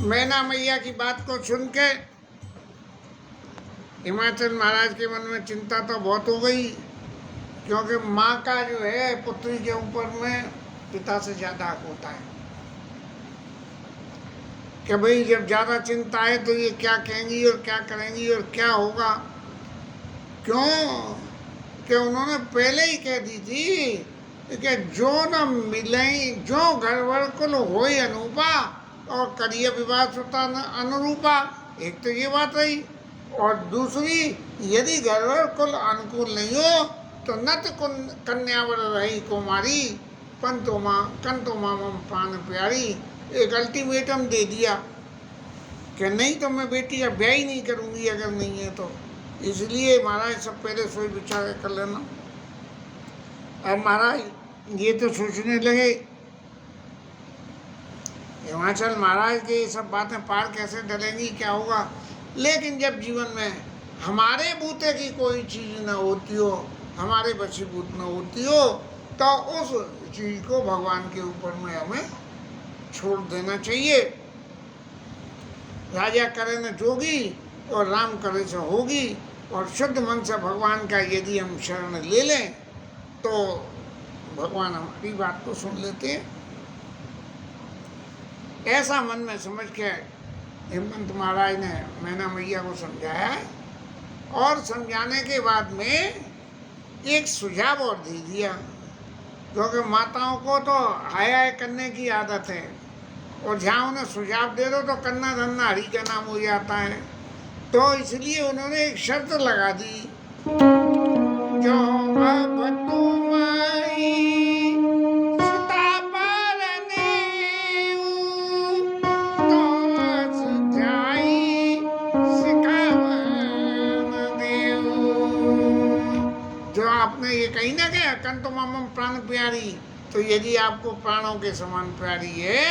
मैना मैया की बात को सुन के हिमाचल महाराज के मन में चिंता तो बहुत हो गई, क्योंकि माँ का जो है पुत्री के ऊपर में पिता से ज़्यादा हक होता है कि भाई जब ज़्यादा चिंता है तो ये क्या कहेंगी और क्या करेंगी और क्या होगा। क्यों कि उन्होंने पहले ही कह दी थी कि जो न मिले जो गड़बड़ कुल हो अनूपा और करिय विवाह सुता अनुरूपा। एक तो ये बात रही, और दूसरी यदि गड़बड़ कुल अनुकूल नहीं हो तो नत कन्यावर रही कुमारी कंतो मामम प्राण प्यारी। एक अल्टीमेटम दे दिया कि नहीं तो मैं बेटी का ब्याह ही नहीं करूँगी अगर नहीं है तो। इसलिए महाराज सब पहले सोच विचार कर लेना। अब महाराज ये तो सोचने लगे हिमाचल महाराज के ये सब बातें पार कैसे डलेंगी, क्या होगा। लेकिन जब जीवन में हमारे बूते की कोई चीज़ न होती हो, हमारे बसीभूत न होती हो, तो उस चीज़ को भगवान के ऊपर में हमें छोड़ देना चाहिए। राजा करे न जोगी और राम करे से होगी। और शुद्ध मन से भगवान का यदि हम शरण ले लें तो भगवान हमारी बात को सुन लेते हैं। ऐसा मन में समझ के हेमंत महाराज ने मैना मैया को समझाया, और समझाने के बाद में एक सुझाव और दे दिया, क्योंकि माताओं को तो हाय हाय करने की आदत है, और जहाँ उन्हें सुझाव दे दो तो कन्ना धन्ना हरि का नाम हो जाता है। तो इसलिए उन्होंने एक शर्त लगा दी, जो अब तुम्हारी सुता पारने तो सुझाई सिखावन देऊ। जो आपने ये कही ना क्या कंतो मामम प्राण प्यारी, तो यदि आपको प्राणों के समान प्यारी है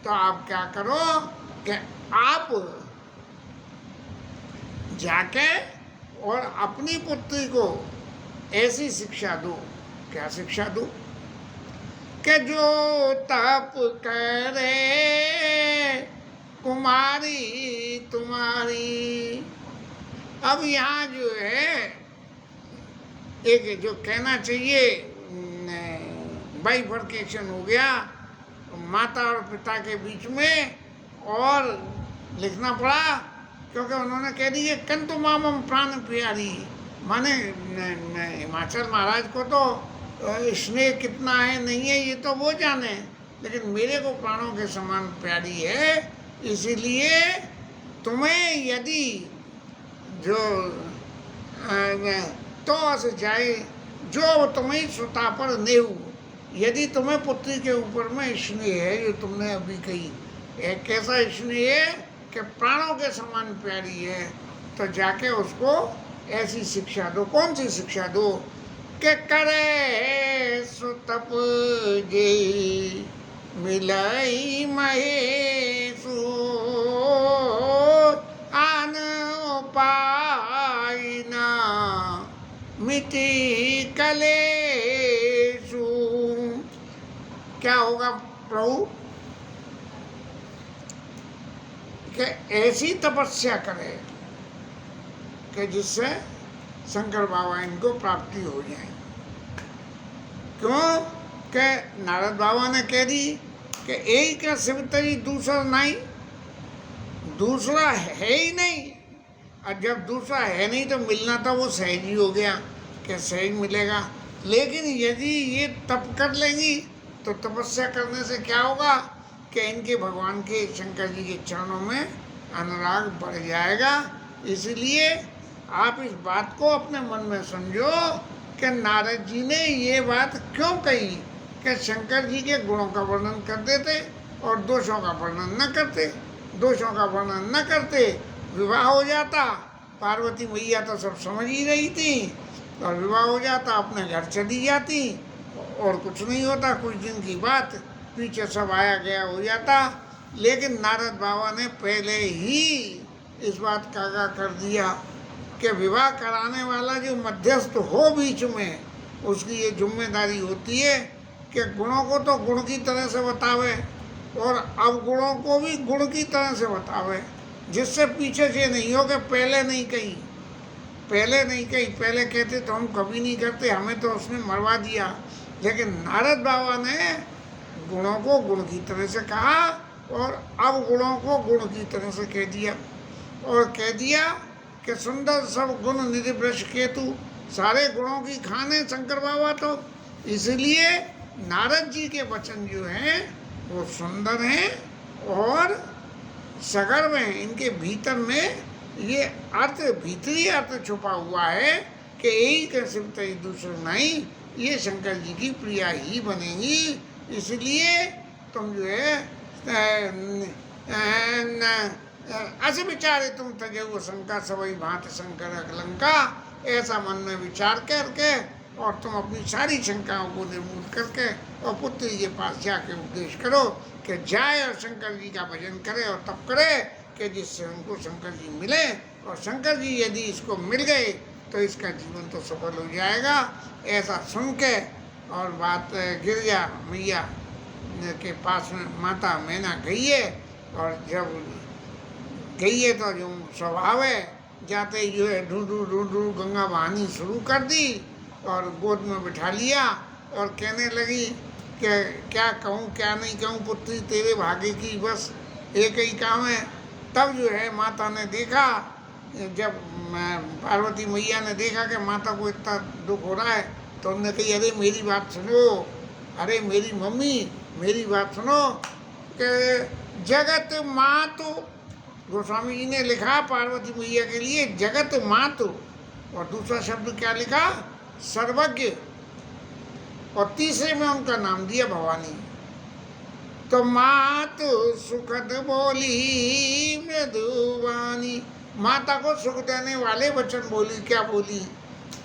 तो आप क्या करो कि आप जाके और अपनी पुत्री को ऐसी शिक्षा दो। क्या शिक्षा दो कि जो तप करे कुमारी तुम्हारी। अब यहाँ जो है एक जो कहना चाहिए बाइफर्केशन हो गया माता और पिता के बीच में, और लिखना पड़ा क्योंकि उन्होंने कह दिया कंतो मामम प्राण प्यारी। माने हिमाचल महाराज को तो स्नेह कितना है नहीं है ये तो वो जाने, लेकिन मेरे को प्राणों के समान प्यारी है। इसीलिए तुम्हें यदि जो तो अस जाए जो तुम्हें सुता पर नेहू, यदि तुम्हें पुत्री के ऊपर में स्नेह है जो तुमने अभी कही, एक कैसा स्नेह है कि प्राणों के समान प्यारी है, तो जाके उसको ऐसी शिक्षा दो। कौन सी शिक्षा दो कि करे सुतप जे मिलाई महेशु आन पाइना मिटी कलेशु। क्या होगा प्रभु कि ऐसी तपस्या करे कि जिससे शंकर बाबा इनको प्राप्ति हो जाए। क्यों कि नारद बाबा ने कह दी कि एक का शिव तरी दूसरा नहीं, दूसरा है ही नहीं, और जब दूसरा है नहीं तो मिलना था वो सहज ही हो गया कि सहज मिलेगा। लेकिन यदि ये तप कर लेंगी तो तपस्या करने से क्या होगा कि इनके भगवान के शंकर जी के चरणों में अनुराग बढ़ जाएगा। इसलिए आप इस बात को अपने मन में समझो कि नारद जी ने ये बात क्यों कही कि शंकर जी के गुणों का वर्णन कर देते और दोषों का वर्णन न करते। दोषों का वर्णन न करते विवाह हो जाता, पार्वती मैया तो सब समझ ही रही थी, और विवाह हो जाता अपने घर चली जाती और कुछ नहीं होता, कुछ दिन की बात पीछे सब आया गया हो जाता। लेकिन नारद बाबा ने पहले ही इस बात का आगाह कर दिया कि विवाह कराने वाला जो मध्यस्थ हो बीच में, उसकी ये जिम्मेदारी होती है कि गुणों को तो गुण की तरह से बतावे और अवगुणों को भी गुण की तरह से बतावे, जिससे पीछे से नहीं हो कि पहले नहीं कही, पहले नहीं कही, पहले कहते तो हम कभी नहीं करते, हमें तो उसने मरवा दिया। लेकिन नारद बाबा ने गुणों को गुण की तरह से कहा और अवगुणों को गुण की तरह से कह दिया, और कह दिया कि सुंदर सब गुण निधि वृष केतु, सारे गुणों की खान है शंकर बाबा। तो इसलिए नारद जी के वचन जो हैं वो सुंदर हैं और सगर्व हैं। इनके भीतर में ये अर्थ, भीतरी अर्थ छुपा हुआ है कि एक के सिव तई दूसरे नहीं, ये शंकर जी की प्रिया ही बनेगी। इसलिए तुम जो है ऐसे विचारे तुम तजे वो शंका सवई भांत शंकर अलंका, ऐसा मन में विचार करके और तुम अपनी सारी शंकाओं को निर्मूल करके और पुत्री के पास जाके उपदेश करो कि जाए और शंकर जी का भजन करे और तब करे कि जिससे उनको शंकर जी मिले, और शंकर जी यदि इसको मिल गए तो इसका जीवन तो सफल हो जाएगा। ऐसा सुन के और बात गिरजा मैया के पास में माता मैना गई है, और जब गई है तो जो स्वभाव है जाते ही जो है ढूंढू ढूंढू गंगा बहानी शुरू कर दी और गोद में बिठा लिया और कहने लगी कि क्या कहूँ क्या नहीं कहूँ पुत्री, तेरे भाग्य की बस एक ही काम है। तब जो है माता ने देखा, जब पार्वती मैया ने देखा कि माता को इतना दुख हो रहा है, तो उन्होंने कही अरे मेरी बात सुनो, अरे मेरी मम्मी मेरी बात सुनो कि जगत मातु, गोस्वामी जी ने लिखा पार्वती मैया के लिए जगत मातु, और दूसरा शब्द क्या लिखा, सर्वज्ञ, और तीसरे में उनका नाम दिया भवानी। तो मातु सुखद बोली मृदुवानी, माता को सुख देने वाले वचन बोली। क्या बोली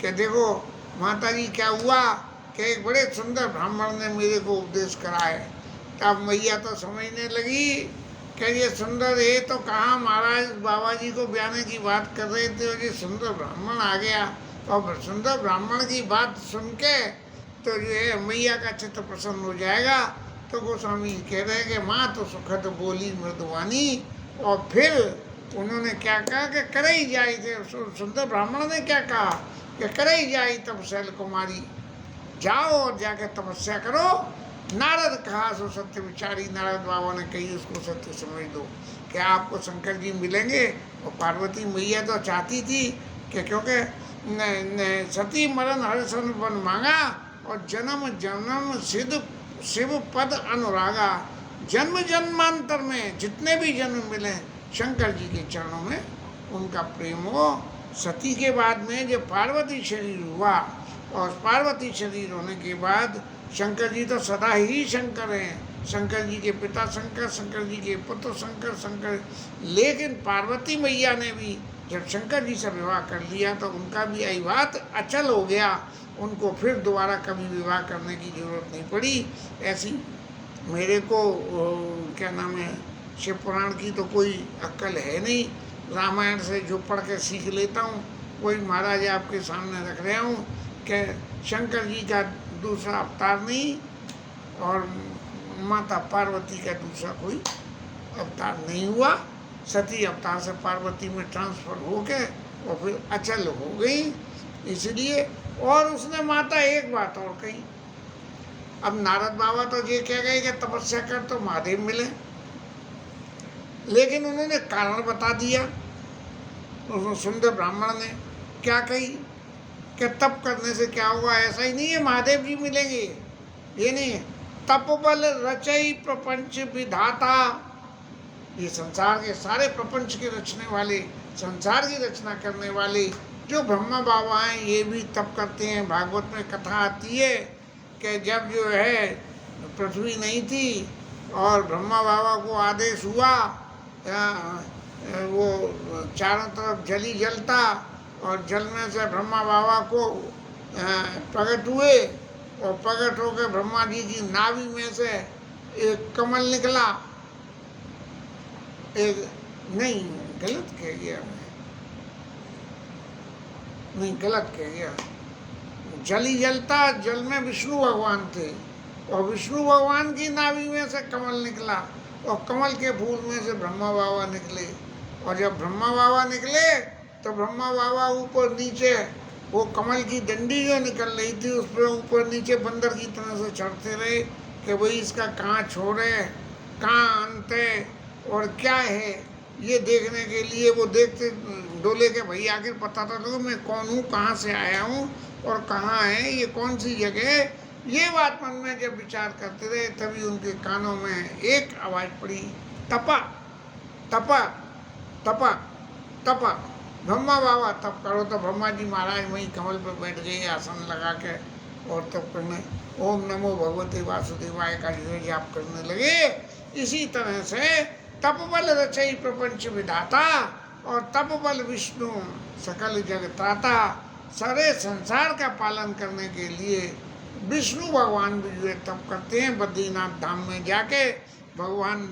कि देखो माता जी क्या हुआ कि एक बड़े सुंदर ब्राह्मण ने मेरे को उपदेश कराए। तब मैया तो समझने लगी कि ये सुंदर है तो कहाँ महाराज बाबा जी को ब्याने की बात कर रहे थे और ये सुंदर ब्राह्मण आ गया, और सुंदर ब्राह्मण की बात सुन के तो जो है मैया का चित्त प्रसन्न हो जाएगा। तो गोस्वामी कह रहे हैं कि माँ तो सुखद बोली मृदुवानी, और फिर उन्होंने क्या कहा कि करे ही जाई थे, सुंदर ब्राह्मण ने क्या कहा कि करे ही जाई तब शैल कुमारी, जाओ और जाके तपस्या करो। नारद कहा सो सत्य विचारी, नारद बाबा ने कही उसको सत्य समझ दो कि आपको शंकर जी मिलेंगे। और पार्वती मैया तो चाहती थी कि क्योंकि सती मरण हर्षण वन मांगा और जन्म जन्म सिद्ध शिव पद अनुरागा, जन्म जन्मांतर में जितने भी जन्म मिले शंकर जी के चरणों में उनका प्रेम हो। सती के बाद में जब पार्वती शरीर हुआ, और पार्वती शरीर होने के बाद शंकर जी तो सदा ही शंकर हैं, शंकर जी के पिता शंकर, शंकर जी के पुत्र शंकर, शंकर। लेकिन पार्वती मैया ने भी जब शंकर जी से विवाह कर लिया तो उनका भी यही बात अचल हो गया, उनको फिर दोबारा कभी विवाह करने की जरूरत नहीं पड़ी। ऐसी मेरे को क्या नाम है, शिव पुराण की तो कोई अक्ल है नहीं, रामायण से जो पढ़ के सीख लेता हूँ वही महाराज आपके सामने रख रहा हूँ कि शंकर जी का दूसरा अवतार नहीं और माता पार्वती का दूसरा कोई अवतार नहीं हुआ। सती अवतार से पार्वती में ट्रांसफर हो के और फिर अचल हो गई। इसलिए और उसने माता एक बात और कही, अब नारद बाबा तो ये कह गए कि तपस्या कर तो महादेव मिले, लेकिन उन्होंने कारण बता दिया। उस सुंदर ब्राह्मण ने क्या कही कि तप करने से क्या होगा, ऐसा ही नहीं है महादेव जी मिलेंगे, ये नहीं है। तप बल रचई प्रपंच विधाता, ये संसार के सारे प्रपंच के रचने वाले, संसार की रचना करने वाले जो ब्रह्मा बाबा हैं ये भी तप करते हैं। भागवत में कथा आती है कि जब जो है पृथ्वी नहीं थी और ब्रह्मा बाबा को आदेश हुआ, वो चारों तरफ जल ही जलता और जल में से ब्रह्मा बाबा को प्रकट हुए और प्रकट होकर ब्रह्मा जी की नाभि में से एक कमल निकला। एक नहीं, गलत कह गया मैं, नहीं गलत कह गया, जल ही जलता, जल में विष्णु भगवान थे और विष्णु भगवान की नाभि में से कमल निकला। और कमल के फूल में से ब्रह्मा बाबा निकले। और जब ब्रह्मा बाबा निकले तो ब्रह्मा बाबा ऊपर नीचे, वो कमल की डंडी जो निकल रही थी उस पर ऊपर नीचे बंदर की तरह से चढ़ते रहे कि भाई इसका कहाँ छोड़ है, कहाँ अंत है और क्या है, ये देखने के लिए वो देखते डोले के भाई आखिर पता था तो मैं कौन हूँ, कहाँ से आया हूँ और कहाँ है, ये कौन सी जगह है। ये बात मन में जब विचार करते रहे तभी उनके कानों में एक आवाज़ पड़ी, तपा तपा तपा तपा। ब्रह्मा बाबा तप करो। तो ब्रह्मा जी महाराज वहीं कमल पर बैठ गए आसन लगा के और तप करने ओम नमो भगवते वासुदेवाय का जो जाप करने लगे। इसी तरह से तप बल रचई प्रपंच विधाता और तप बल विष्णु सकल जग त्राता। सारे संसार का पालन करने के लिए विष्णु भगवान भी जो है तप करते हैं। बद्रीनाथ धाम में जाके भगवान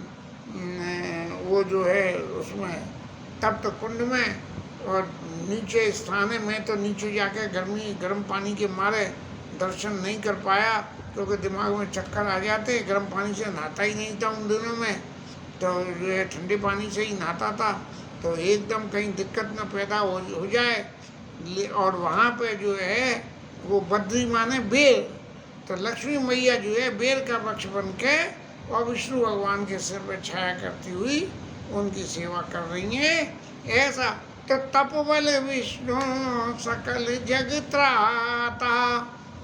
वो जो है उसमें तप्त कुंड में और नीचे स्थान है, मैं तो नीचे जाके गर्म पानी के मारे दर्शन नहीं कर पाया क्योंकि दिमाग में चक्कर आ जाते। गर्म पानी से नहाता ही नहीं था उन दिनों में, तो जो है ठंडे पानी से ही नहाता था तो एकदम कहीं दिक्कत न पैदा हो जाए। और वहाँ पे जो है वो बद्री माने बेर, तो लक्ष्मी मैया जो है बेर का वृक्ष बन के और विष्णु भगवान के सिर पर छाया करती हुई उनकी सेवा कर रही हैं। ऐसा तो तपोबल विष्णु सकल जग त्राता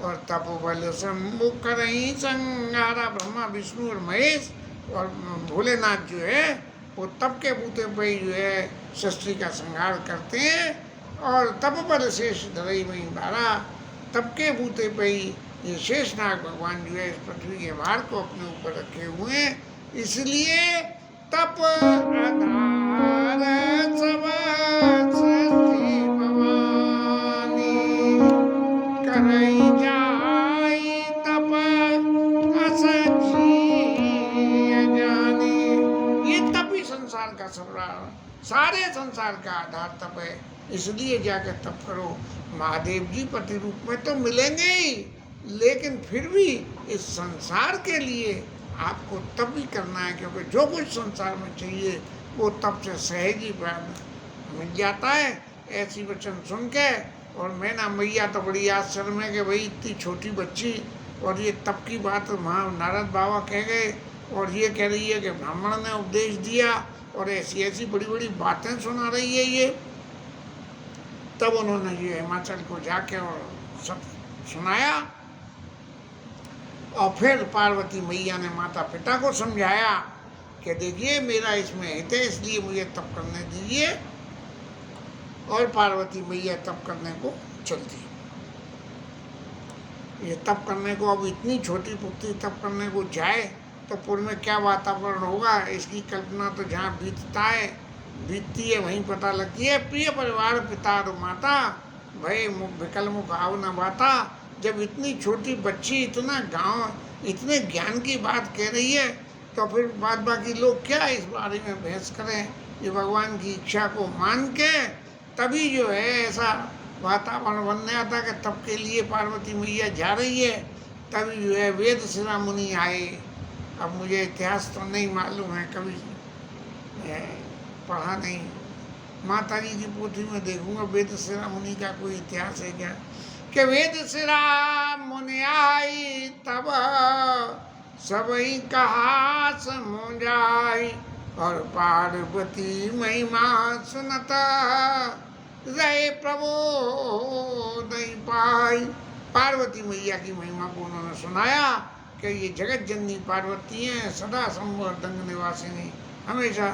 और तपोबल शंभु करई संहारा। ब्रह्मा विष्णु और महेश और भोलेनाथ जो है वो तप के बूते पे जो है सृष्टि का संहार करते हैं। और तप बल शेष धरई में बारा, तप के बूते पे ही ये शेषनाग भगवान जो है इस पृथ्वी के भार को अपने ऊपर रखे हुए हैं। इसलिए तप आधार सब सृष्टि भवानी करई जाई तप अस जिय जानी। ये तप ही संसार का सारे संसार का आधार तप है, इसलिए जाकर तप करो। महादेव जी पति रूप में तो मिलेंगे ही, लेकिन फिर भी इस संसार के लिए आपको तप ही करना है क्योंकि जो कुछ संसार में चाहिए वो तप से सहज ही मिल जाता है। ऐसी वचन सुन के और मैं ना मैया तो बड़ी आश्चर्य में कि भाई इतनी छोटी बच्ची और ये तप की बात वहाँ नारद बाबा कह गए और ये कह रही है कि ब्राह्मण ने उपदेश दिया और ऐसी ऐसी बड़ी बड़ी बातें सुना रही है ये। तब उन्होंने ये हिमाचल को जाके और सब सुनाया और फिर पार्वती मैया ने माता पिता को समझाया कि देखिए मेरा इसमें हित है इसलिए मुझे तप करने दीजिए। और पार्वती मैया तप करने को चल दी। ये तप करने को, अब इतनी छोटी पुत्री तप करने को जाए तो पूर्व में क्या वातावरण होगा इसकी कल्पना तो जहाँ बीतती है वहीं पता लगती है। प्रिय परिवार पिता और माता भय विकल मुख आव न बाता। जब इतनी छोटी बच्ची इतना गांव इतने ज्ञान की बात कह रही है तो फिर बाद बाकी लोग क्या इस बारे में बहस करें। ये भगवान की इच्छा को मान के तभी जो है ऐसा वातावरण बनने आता कि तब के लिए पार्वती मैया जा रही है। तभी जो है वेद शिरा मुनि आए। अब मुझे इतिहास तो नहीं मालूम है, कभी पढ़ा नहीं। माता जी की पोथी में देखूंगा वेद शिरा मुनि का कोई इतिहास है क्या कि वेद शिरा मुनि आई तब सबई कहा समुझाई और पार्वती महिमा सुनता रहे प्रभु नहीं पाई। पार्वती मैया की महिमा को उन्होंने सुनाया कि ये जगत जननी पार्वती हैं, सदा संवर दंग निवासिनी, हमेशा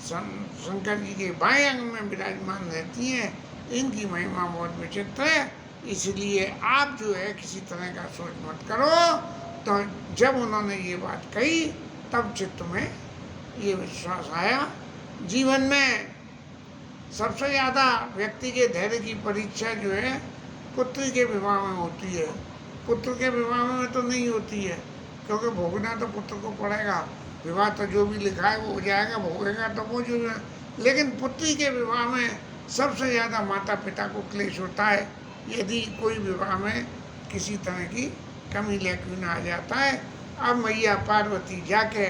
शंकर जी के बाएं अंग में विराजमान रहती हैं। इनकी महिमा बहुत विचित्र है, इसलिए आप जो है किसी तरह का सोच मत करो। तो जब उन्होंने ये बात कही तब चित्त में ये विश्वास आया। जीवन में सबसे ज़्यादा व्यक्ति के धैर्य की परीक्षा जो है पुत्री के विवाह में होती है। पुत्र के विवाह में तो नहीं होती है क्योंकि भोगना तो पुत्र को पड़ेगा। विवाह तो जो भी लिखा है वो हो जाएगा, भोगेगा तो वो जो है। लेकिन पुत्री के विवाह में सबसे ज़्यादा माता पिता को क्लेश होता है यदि कोई विवाह में किसी तरह की कमी लेकिन आ जाता है। अब मैया पार्वती जाके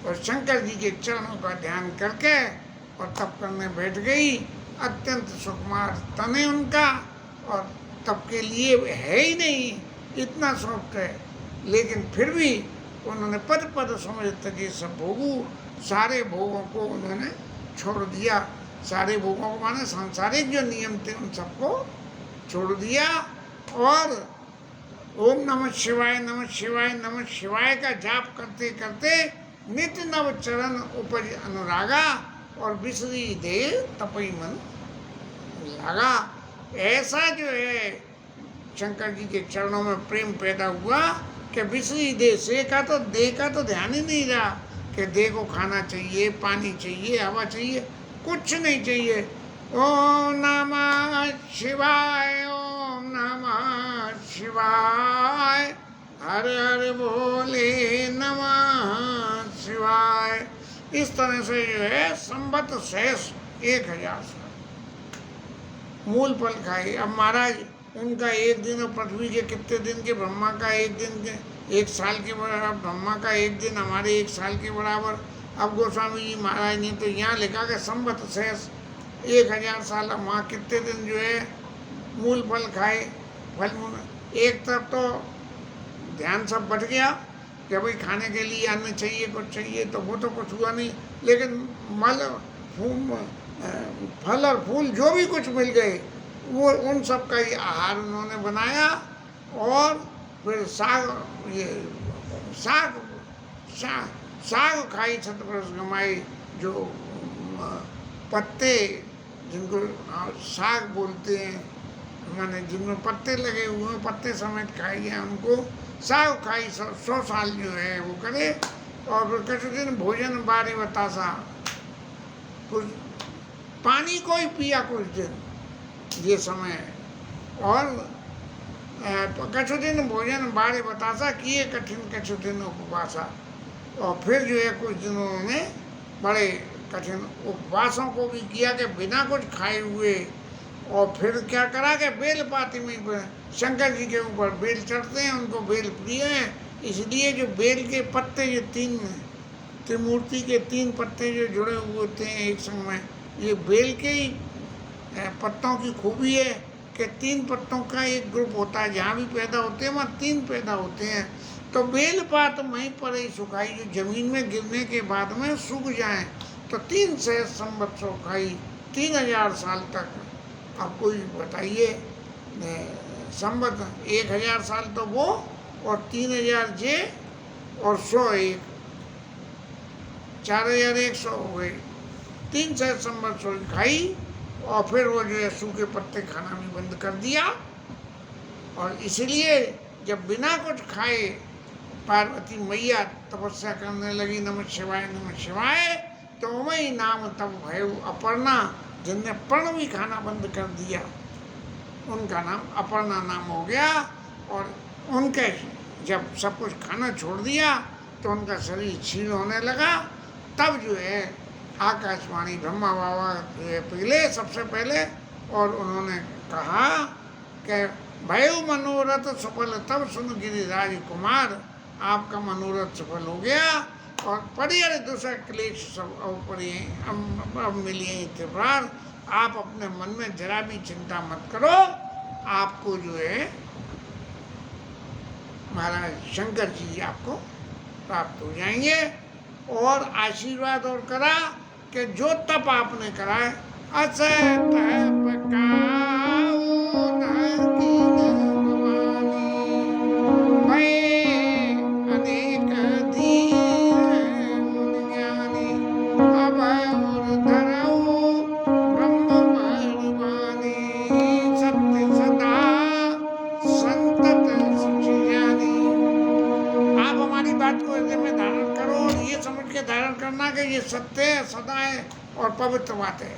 और शंकर जी के चरणों का ध्यान करके और तप करने बैठ गई। अत्यंत सुकुमार तन है उनका और तप के लिए है ही नहीं, इतना सॉफ्ट है। लेकिन फिर भी उन्होंने पद पद समझ ये सब भोगू, सारे भोगों को उन्होंने छोड़ दिया। सारे भोगों को माने सांसारिक जो नियम थे उन सबको छोड़ दिया और ओम नमः शिवाय नमः शिवाय नमः शिवाय का जाप करते करते नित्य नव चरण उपज अनुरागा और बिसरी दे तपई मन लगा। ऐसा जो है शंकर जी के चरणों में प्रेम पैदा हुआ कि बिसरी दे, से का तो दे का तो ध्यान ही नहीं रहा कि दे को खाना चाहिए, पानी चाहिए, हवा चाहिए, कुछ नहीं चाहिए। ओम नमः शिवाय, ओम नमः शिवाय, हर हर बोले नमः शिवाय। इस तरह से जो है संवत शेष 1000 साल मूल फल खाए। अब महाराज उनका एक दिन और पृथ्वी के कितने दिन के, ब्रह्मा का एक दिन के 1 साल के बराबर, ब्रह्मा का एक दिन हमारे 1 साल के बराबर। अब गोस्वामी जी महाराज ने तो यहाँ लिखा कि संवत शेष 1000 साल। अब वहाँ कितने दिन जो है मूल फल खाए। फल मूल एक तरफ तो ध्यान सब बढ़ गया कि भाई खाने के लिए अन्न चाहिए, कुछ चाहिए, तो वो तो कुछ हुआ नहीं। लेकिन फल और फूल जो भी कुछ मिल गए वो उन सब का ही आहार उन्होंने बनाया। और फिर साग खाई छतरपुर गमाई, जो पत्ते जिनको साग बोलते हैं, माने जिनमें पत्ते लगे हुए हैं, पत्ते समेत खाई गया उनको। साग खाई 100 साल जो है वो करे। और फिर कुछ दिन भोजन बारी बतासा, कुछ पानी को ही पिया कुछ दिन ये समय। और कुछ दिन भोजन बारे बतासा किए, कठिन कुछ दिन उपवासा। और फिर जो है कुछ दिन उन्होंने बड़े कठिन उपवासों को भी किया कि बिना कुछ खाए हुए। और फिर क्या करा कि बेल पाती में शंकर जी के ऊपर बेल चढ़ते हैं, उनको बेल प्रिय हैं, इसलिए जो बेल के पत्ते जो 3 त्रिमूर्ति के 3 पत्ते जो जुड़े हुए होते हैं एक संग में, ये बेल के ही पत्तों की खूबी है कि 3 पत्तों का एक ग्रुप होता है। जहाँ भी पैदा होते हैं वहाँ 3 पैदा होते हैं। तो बेल पात वहीं पर ही सुखाई, जो जमीन में गिरने के बाद में सूख जाएं, तो 3 सहस्र संवत सुखाई 3000 साल तक। अब कोई बताइए, संवत 1000 साल तो वो और 3000 जे और 100 एक 4100 हो गए। 3 सहस्र संवत खाई और फिर वो जो है सूखे पत्ते खाना भी बंद कर दिया। और इसलिए जब बिना कुछ खाए पार्वती मैया तपस्या करने लगी, नमः शिवाय, तो वही नाम तब भयो अपर्णा। जिनने पर्ण भी खाना बंद कर दिया उनका नाम अपर्णा नाम हो गया। और उनके जब सब कुछ खाना छोड़ दिया तो उनका शरीर क्षीण होने लगा। तब जो है आकाशवाणी ब्रह्मा बाबा जो है पहले सबसे पहले, और उन्होंने कहा कि भयो मनोरथ सफल तब सुन गिरिराज कुमार, आपका मनोरथ सफल हो गया और परिहर दूसरा क्लेश सब अब मिलिए त्रिपुरार। आप अपने मन में जरा भी चिंता मत करो, आपको जो है महाराज शंकर जी आपको प्राप्त हो जाएंगे। और आशीर्वाद और करा कि जो तप आपने कराए असत ये सत्य है, सदा है और पवित्र बात है।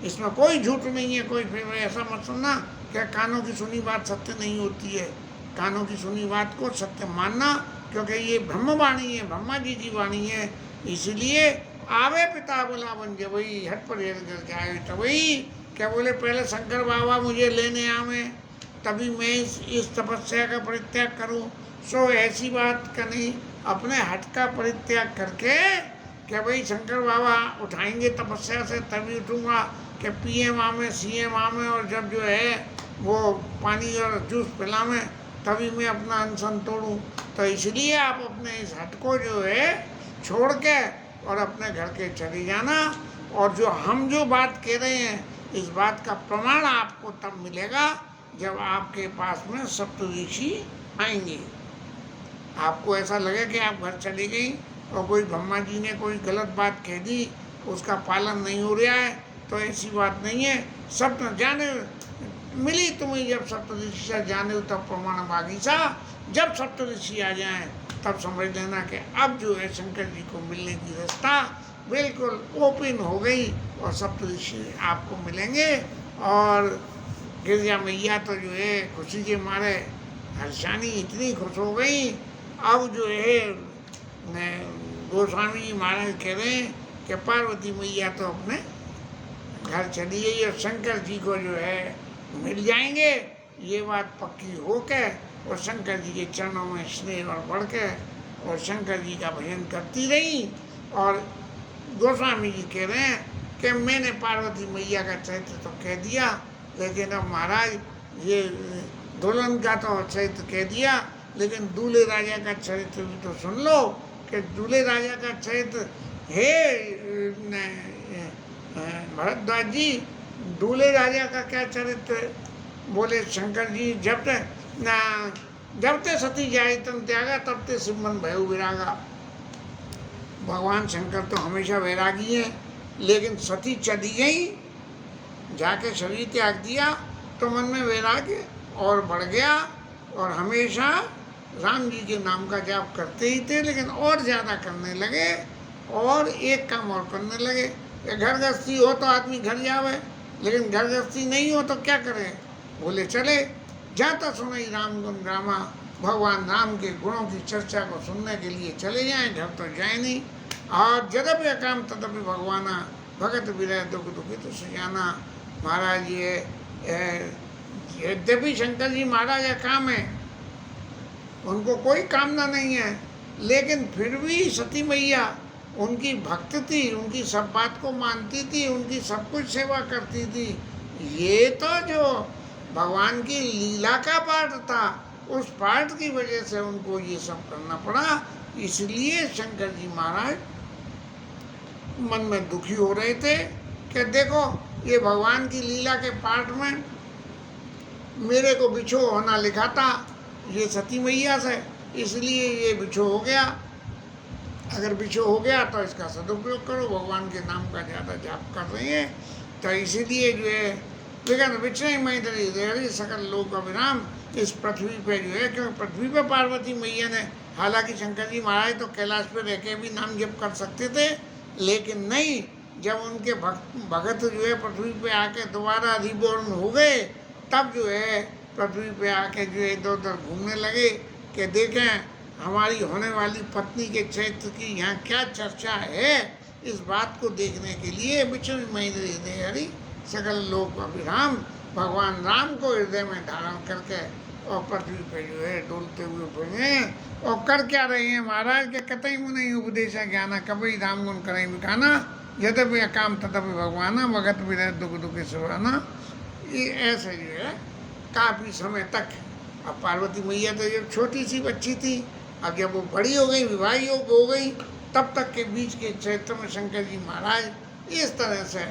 इसमें कोई झूठ नहीं है, कोई फिर ऐसा मत सुनना कि कानों की सुनी बात सत्य नहीं होती है। कानों की सुनी बात को सत्य मानना, क्योंकि ये ब्रह्मवाणी है, ब्रह्मा जी की वाणी है। इसलिए आवे पिता बोला बन जब वही हट पर करके आए, तो वही क्या बोले, पहले शंकर बाबा मुझे लेने आवे तभी मैं इस तपस्या का परित्याग करूं। सो ऐसी बात का नहीं, अपने हट का परित्याग करके कि भाई शंकर बाबा उठाएंगे तपस्या से तभी उठूँगा, कि PM आवे CM आवे और जब जो है वो पानी और जूस पिलावे तभी मैं अपना अनशन तोड़ूँ। तो इसलिए आप अपने इस हट को जो है छोड़ के और अपने घर के चले जाना। और जो हम जो बात कह रहे हैं इस बात का प्रमाण आपको तब मिलेगा जब आपके पास में सप्तऋषि आएंगे। आपको ऐसा लगे कि आप घर चली गई और कोई ब्रह्मा जी ने कोई गलत बात कह दी, उसका पालन नहीं हो रहा है, तो ऐसी बात नहीं है। सब जाने मिली तुम्हें जब सप्तऋषि से जाने तब प्रमाण बागीचा। जब सप्तऋषि आ जाएं तब समझ लेना कि अब जो है शंकर जी को मिलने की रास्ता बिल्कुल ओपन हो गई और सप्तऋषि आपको मिलेंगे। और गिरजा मैया तो जो है खुशी के मारे हर्षानी इतनी खुश हो गई। अब जो है गोस्वामी जी महाराज कह रहे हैं कि पार्वती मैया तो अपने घर चली गई और शंकर जी को जो है मिल जाएंगे। ये बात पक्की हो के और शंकर जी के चरणों में स्नेह और बढ़ के और शंकर जी का भजन करती रही। और गोस्वामी जी कह रहे हैं कि मैंने पार्वती मैया का चरित्र तो कह दिया, लेकिन अब महाराज ये दुल्हन का तो चरित्र कह दिया, लेकिन दूल्हे राजा का चरित्र भी तो सुन लो कि दूल्हे राजा का चरित्र हे भरद्वाज जी, दूल्हे राजा का क्या चरित्र? बोले शंकर जी जब ते सती जाए तन त्यागा तब ते सिमन भयो विरागा। भगवान शंकर तो हमेशा वैरागी है, लेकिन सती चली गई, जाके शरीर त्याग दिया तो मन में वैराग्य और बढ़ गया और हमेशा राम जी के नाम का जाप करते ही थे, लेकिन और ज़्यादा करने लगे और एक काम और करने लगे। घर गृहस्थी हो तो आदमी घर जावे, लेकिन घर गृहस्थी नहीं हो तो क्या करे? बोले चले जाता सुनाई राम गुण रामा, भगवान राम के गुणों की चर्चा को सुनने के लिए चले जाएं, घर तो जाए नहीं। और जदपि अकाम तदपि भगवाना, भगत विरह दुख दुखी तो सुजाना। महाराज ये यद्यपि शंकर जी महाराज अकाम है, उनको कोई कामना नहीं है, लेकिन फिर भी सती मैया उनकी भक्त थी, उनकी सब बात को मानती थी, उनकी सब कुछ सेवा करती थी। ये तो जो भगवान की लीला का पार्ट था, उस पार्ट की वजह से उनको ये सब करना पड़ा। इसलिए शंकर जी महाराज मन में दुखी हो रहे थे कि देखो ये भगवान की लीला के पार्ट में मेरे को बिछो होना लिखा था ये सती मैया से, इसलिए ये बिछो हो गया। अगर बिछो हो गया तो इसका सदुपयोग करो, भगवान के नाम का ज़्यादा जाप कर रही है। तो इसीलिए जो है विघ्न विचय मैत्री सकल लोक अभिराम, इस पृथ्वी पे जो है, क्योंकि पृथ्वी पे पार्वती मैया ने, हालांकि शंकर जी महाराज तो कैलाश पे रह के भी नाम जप कर सकते थे, लेकिन नहीं, जब उनके भगत जो है पृथ्वी पे आके दोबारा रिबॉर्न हो गए, तब जो है पृथ्वी पे आके जो है इधर उधर घूमने लगे कि देखें हमारी होने वाली पत्नी के चरित्र की यहाँ क्या चर्चा है। इस बात को देखने के लिए विचय महेंद्र हृदय हरि सकल लोक अभिराम, भगवान राम को हृदय में धारण करके और पृथ्वी पे जो है डोलते हुए बने। और कर क्या रहे हैं महाराज के कतई मुनि उपदेश ज्ञाना, कभी राम गुण करें बिकाना, यद्यपि अकाम तदपि भगवाना, भगत विरह दुख दुख सुराना। ये ऐसे जो है काफ़ी समय तक। अब पार्वती मैया तो जब छोटी सी बच्ची थी, अब जब वो बड़ी हो गई, विवाही हो गई, तब तक के बीच के चरित्र में शंकर जी महाराज इस तरह से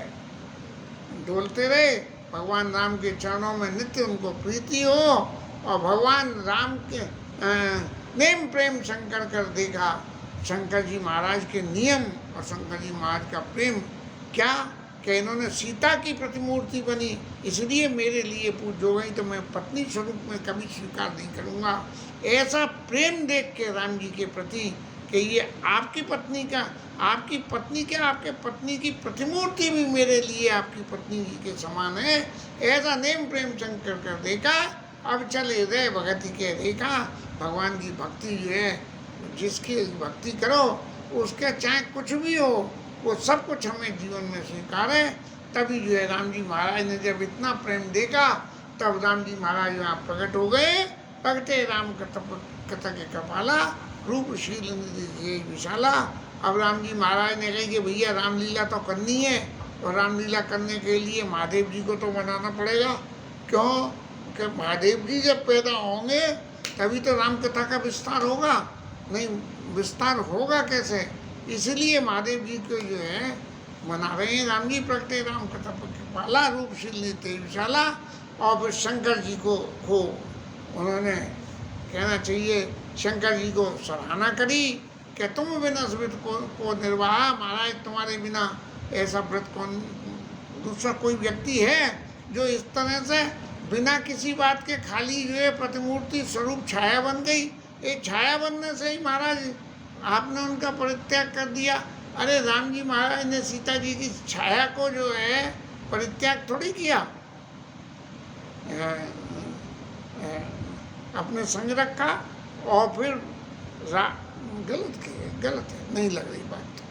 डोलते रहे। भगवान राम के चरणों में नित्य उनको प्रीति हो और भगवान राम के नेम प्रेम शंकर कर देखा। शंकर जी महाराज के नियम और शंकर जी महाराज का प्रेम क्या कि इन्होंने सीता की प्रतिमूर्ति बनी, इसलिए मेरे लिए पूज्य हो गई, तो मैं पत्नी स्वरूप में कभी स्वीकार नहीं करूँगा। ऐसा प्रेम देख के राम जी के प्रति कि ये आपकी पत्नी का, आपकी पत्नी क्या, आपके पत्नी की प्रतिमूर्ति भी मेरे लिए आपकी पत्नी जी के समान है, ऐसा नेम प्रेम शंकर कर देखा। अब चले हृदय भगति के देखा। भगवान की भक्ति जो है, जिसकी भक्ति करो उसके चाहे कुछ भी हो, वो सब कुछ हमें जीवन में स्वीकार है। तभी जो है राम जी महाराज ने जब इतना प्रेम देखा, तब राम जी महाराज यहाँ प्रकट हो गए। प्रगटे राम कथा के कपाला, रूपशील निधि विशाला, अब राम जी महाराज ने कही कि भैया रामलीला तो करनी है, और रामलीला करने के लिए महादेव जी को तो मनाना पड़ेगा। क्यों कि महादेव जी जब पैदा होंगे तभी तो राम कथा का विस्तार होगा, नहीं विस्तार होगा कैसे? इसलिए महादेव जी को जो है मना रहे हैं। राम जी प्रगटे राम कथा पाला, रूप शील तेजशाला। और फिर शंकर जी को उन्होंने कहना चाहिए, शंकर जी को सराहना करी कि तुम बिना व्रत को निर्वाह, महाराज तुम्हारे बिना ऐसा व्रत कौन दूसरा कोई व्यक्ति है जो इस तरह से बिना किसी बात के खाली जो है प्रतिमूर्ति स्वरूप छाया बन गई। ये छाया बनने से ही महाराज आपने उनका परित्याग कर दिया। अरे राम जी महाराज ने सीता जी की छाया को जो है परित्याग थोड़ी किया, अपने संग रखा और फिर गलत है, नहीं लग रही बात।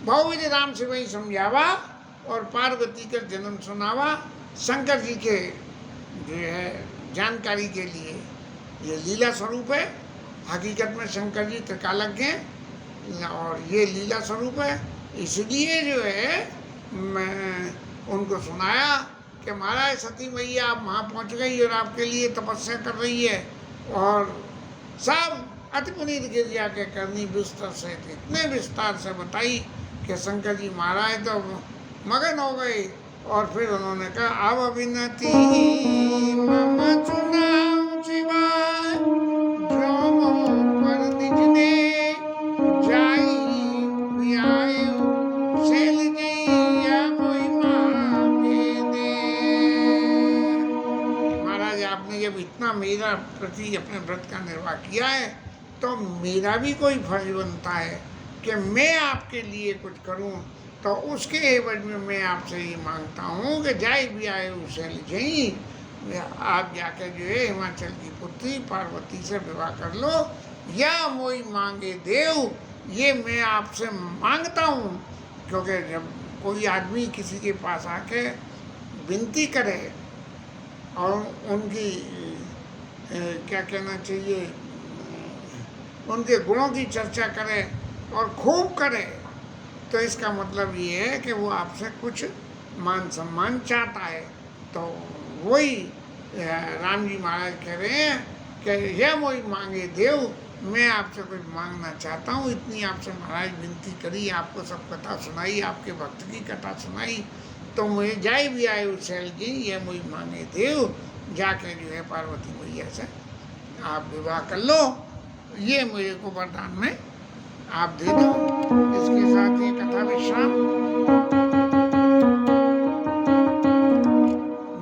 बहुविध राम से वही समझावा और पार्वती का जन्म सुनावा। शंकर जी के जो है जानकारी के लिए ये लीला स्वरूप है। हकीकत में शंकर जी त्रिकालज्ञ हैं और ये लीला स्वरूप है। इसलिए जो है मैं उनको सुनाया कि महाराज सती मैया आप वहाँ पहुँच गई और आपके लिए तपस्या कर रही है, और सब अति पुनीत गिरिजा के करनी विस्तार से इतने विस्तार से बताई कि शंकर जी महाराज तो मगन हो गए। और फिर उन्होंने कहा अब अभिनति मम चुनाव शिवाय, जो मोह पर निज ने जाई वियायो, शैल जैया मोहि मांगे दे। महाराज आपने जब इतना मेरा प्रति अपने व्रत का निर्वाह किया है तो मेरा भी कोई फर्ज बनता है कि मैं आपके लिए कुछ करूं। तो उसके एवज में मैं आपसे ये मांगता हूँ कि जाए भी आए उसे जई, आप जाकर जो है हिमाचल की पुत्री पार्वती से विवाह कर लो, या मोई मांगे देव, ये मैं आपसे मांगता हूँ। क्योंकि जब कोई आदमी किसी के पास आके विनती करे और उनकी क्या कहना चाहिए, उनके गुणों की चर्चा करे और खूब करे, तो इसका मतलब ये है कि वो आपसे कुछ मान सम्मान चाहता है। तो वही राम जी महाराज कह रहे हैं कि यह वही मांगे देव, मैं आपसे कुछ मांगना चाहता हूँ। इतनी आपसे महाराज विनती करी, आपको सब कथा सुनाई, आपके भक्त की कथा सुनाई, तो मुझे जाए भी आए उछल जी, ये मुझे मांगे देव, जाके जो है पार्वती मैया से आप विवाह कर लो, ये मुझे को वरदान में आप दे दो। इसके साथ ये कथा विश्राम।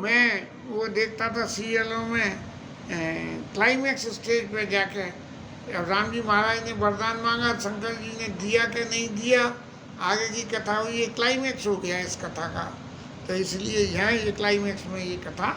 मैं वो देखता था सीरियलों में क्लाइमैक्स स्टेज पे जाके राम जी महाराज ने वरदान मांगा, शंकर जी ने दिया कि नहीं दिया, आगे की कथा हुई, ये क्लाइमैक्स हो गया इस कथा का। तो इसलिए यहाँ ये क्लाइमैक्स में ये कथा